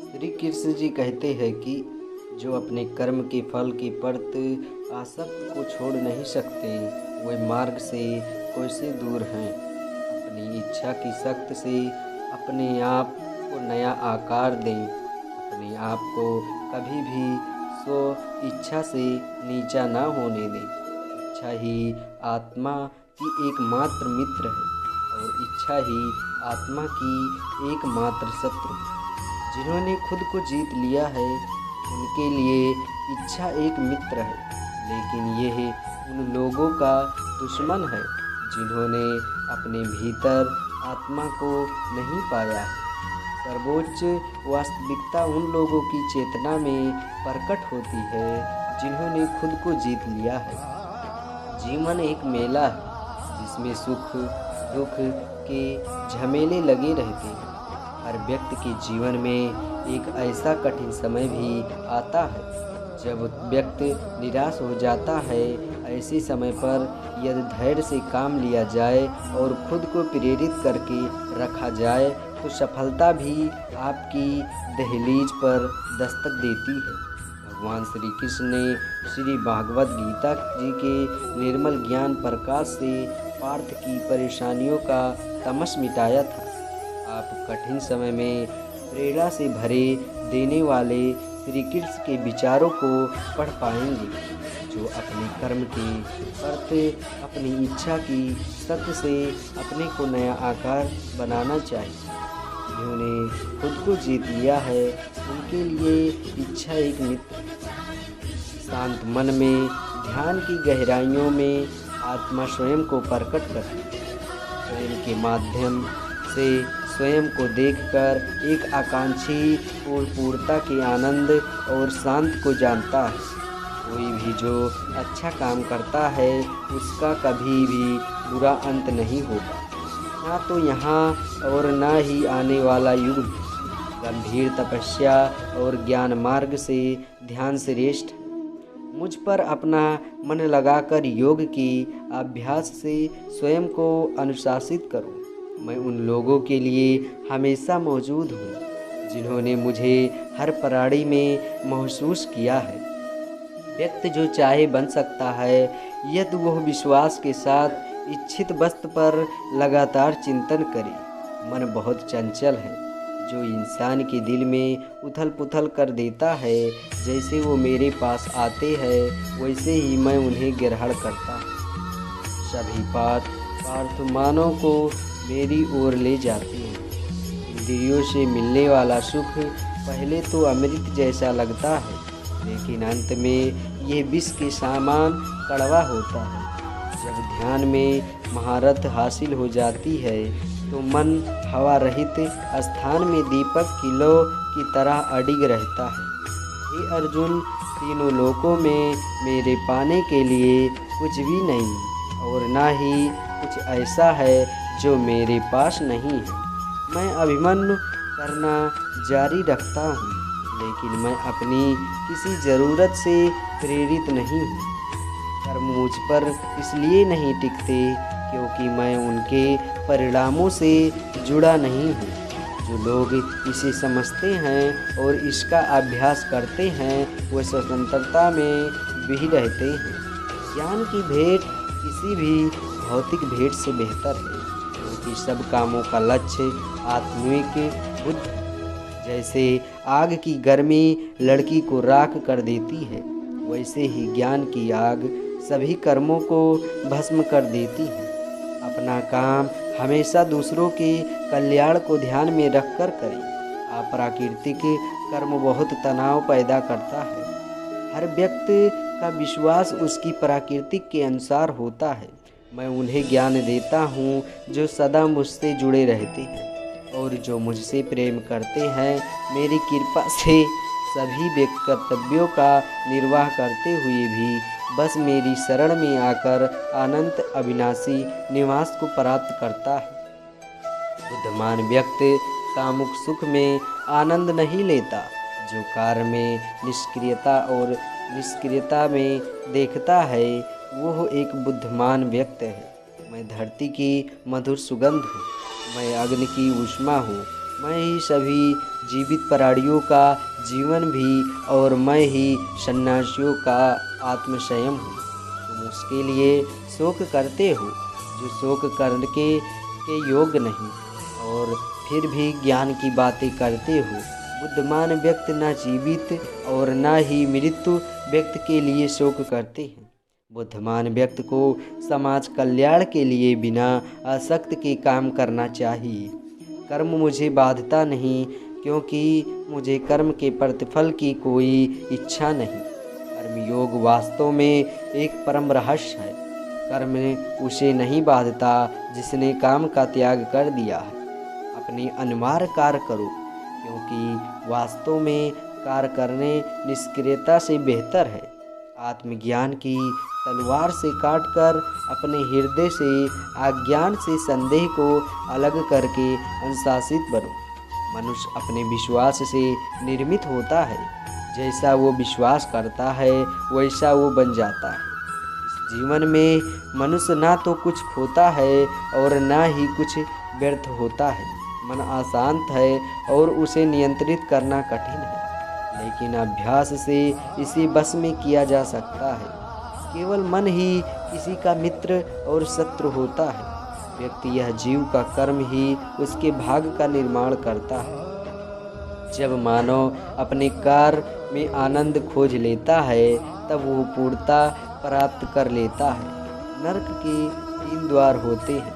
श्री कृष्ण जी कहते हैं कि जो अपने कर्म के फल के प्रति आसक्त को छोड़ नहीं सकते वे मार्ग से कैसे दूर हैं। अपनी इच्छा की शक्ति से अपने आप को नया आकार दें। अपने आप को कभी भी स्व इच्छा से नीचा ना होने दें। इच्छा ही आत्मा की एकमात्र मित्र है और इच्छा ही आत्मा की एकमात्र शत्रु। जिन्होंने खुद को जीत लिया है उनके लिए इच्छा एक मित्र है, लेकिन यह उन लोगों का दुश्मन है जिन्होंने अपने भीतर आत्मा को नहीं पाया है। सर्वोच्च वास्तविकता उन लोगों की चेतना में प्रकट होती है जिन्होंने खुद को जीत लिया है। जीवन एक मेला है जिसमें सुख दुख के झमेले लगे रहते हैं। हर व्यक्ति के जीवन में एक ऐसा कठिन समय भी आता है जब व्यक्ति निराश हो जाता है। ऐसे समय पर यदि धैर्य से काम लिया जाए और खुद को प्रेरित करके रखा जाए तो सफलता भी आपकी दहलीज पर दस्तक देती है। भगवान श्री कृष्ण ने श्री भागवत गीता जी के निर्मल ज्ञान प्रकाश से पार्थ की परेशानियों का तमस मिटाया था। आप कठिन समय में प्रेरणा से भरे देने वाले श्री कृष्ण के विचारों को पढ़ पाएंगे, जो अपने कर्म के प्रति अपनी इच्छा की शक्ति से अपने को नया आकार बनाना चाहिए। जिन्होंने खुद को जीत लिया है उनके लिए इच्छा एक मित्र। शांत मन में ध्यान की गहराइयों में आत्मा स्वयं को प्रकट करती है। स्वयं के माध्यम से स्वयं को देखकर एक आकांक्षी और पूर्णता के आनंद और शांत को जानता है। कोई भी जो अच्छा काम करता है उसका कभी भी बुरा अंत नहीं होगा, ना तो यहाँ और ना ही आने वाला युग में। गंभीर तपस्या और ज्ञान मार्ग से ध्यान श्रेष्ठ है। मुझ पर अपना मन लगाकर योग की अभ्यास से स्वयं को अनुशासित करो। मैं उन लोगों के लिए हमेशा मौजूद हूँ जिन्होंने मुझे हर प्राणी में महसूस किया है। व्यक्ति जो चाहे बन सकता है यदि वह विश्वास के साथ इच्छित वस्तु पर लगातार चिंतन करे। मन बहुत चंचल है जो इंसान के दिल में उथल पुथल कर देता है। जैसे वो मेरे पास आते हैं वैसे ही मैं उन्हें ग्रहण करता हूँ। सभी पार्थमानों को मेरी ओर ले जाते हैं। इंद्रियों से मिलने वाला सुख पहले तो अमृत जैसा लगता है, लेकिन अंत में यह विष के समान कड़वा होता है। जब ध्यान में महारत हासिल हो जाती है तो मन हवा रहित स्थान में दीपक की लौ की तरह अडिग रहता है। हे अर्जुन, तीनों लोकों में मेरे पाने के लिए कुछ भी नहीं और ना ही कुछ ऐसा है जो मेरे पास नहीं है। मैं अभिमन्यु करना जारी रखता हूँ, लेकिन मैं अपनी किसी ज़रूरत से प्रेरित नहीं हूँ। कर्म मुझ पर इसलिए नहीं टिकते क्योंकि मैं उनके परिणामों से जुड़ा नहीं हूँ। जो लोग इसे समझते हैं और इसका अभ्यास करते हैं वे स्वतंत्रता में भी रहते हैं। ज्ञान की भेंट किसी भी भौतिक भेंट से बेहतर है, क्योंकि सब कामों का लक्ष्य आत्मिक बुद्धि। जैसे आग की गर्मी लड़की को राख कर देती है, वैसे ही ज्ञान की आग सभी कर्मों को भस्म कर देती है। अपना काम हमेशा दूसरों के कल्याण को ध्यान में रखकर करें। अप्राकृतिक कर्म बहुत तनाव पैदा करता है। हर व्यक्ति का विश्वास उसकी प्रकृति के अनुसार होता है। मैं उन्हें ज्ञान देता हूँ जो सदा मुझसे जुड़े रहते हैं और जो मुझसे प्रेम करते हैं। मेरी कृपा से सभी कर्तव्यों का निर्वाह करते हुए भी बस मेरी शरण में आकर अनंत अविनाशी निवास को प्राप्त करता है। बुद्धिमान व्यक्ति कामुक सुख में आनंद नहीं लेता। जो कार्य में निष्क्रियता में देखता है वह एक बुद्धिमान व्यक्ति है। मैं धरती की मधुर सुगंध हूँ, मैं अग्नि की ऊष्मा हूँ, मैं ही सभी जीवित प्राणियों का जीवन भी और मैं ही सन्यासियों का आत्मसंयम हूँ। तुम उसके लिए शोक करते हो जो शोक करने के योग्य नहीं, और फिर भी ज्ञान की बातें करते हो। बुद्धिमान व्यक्ति न जीवित और न ही मृत्यु व्यक्ति के लिए शोक करते हैं। बुद्धिमान व्यक्ति को समाज कल्याण के लिए बिना आसक्त के काम करना चाहिए। कर्म मुझे बाधता नहीं, क्योंकि मुझे कर्म के प्रतिफल की कोई इच्छा नहीं। कर्मयोग वास्तव में एक परम रहस्य है। कर्म उसे नहीं बाधता जिसने काम का त्याग कर दिया है। अपने अनिवार्य कार्य करो, क्योंकि वास्तव में कार्य करने निष्क्रियता से बेहतर है। आत्मज्ञान की तलवार से काटकर अपने हृदय से अज्ञान से संदेह को अलग करके अनुशासित बनो। मनुष्य अपने विश्वास से निर्मित होता है। जैसा वो विश्वास करता है वैसा वो बन जाता है। इस जीवन में मनुष्य ना तो कुछ खोता है और ना ही कुछ व्यर्थ होता है। मन अशांत है और उसे नियंत्रित करना कठिन है, लेकिन अभ्यास से इसे बस में किया जा सकता है। केवल मन ही किसी का मित्र और शत्रु होता है। व्यक्ति यह जीव का कर्म ही उसके भाग्य का निर्माण करता है। जब मानव अपने कार्य में आनंद खोज लेता है तब वो पूर्णता प्राप्त कर लेता है। नरक के 3 द्वार होते हैं,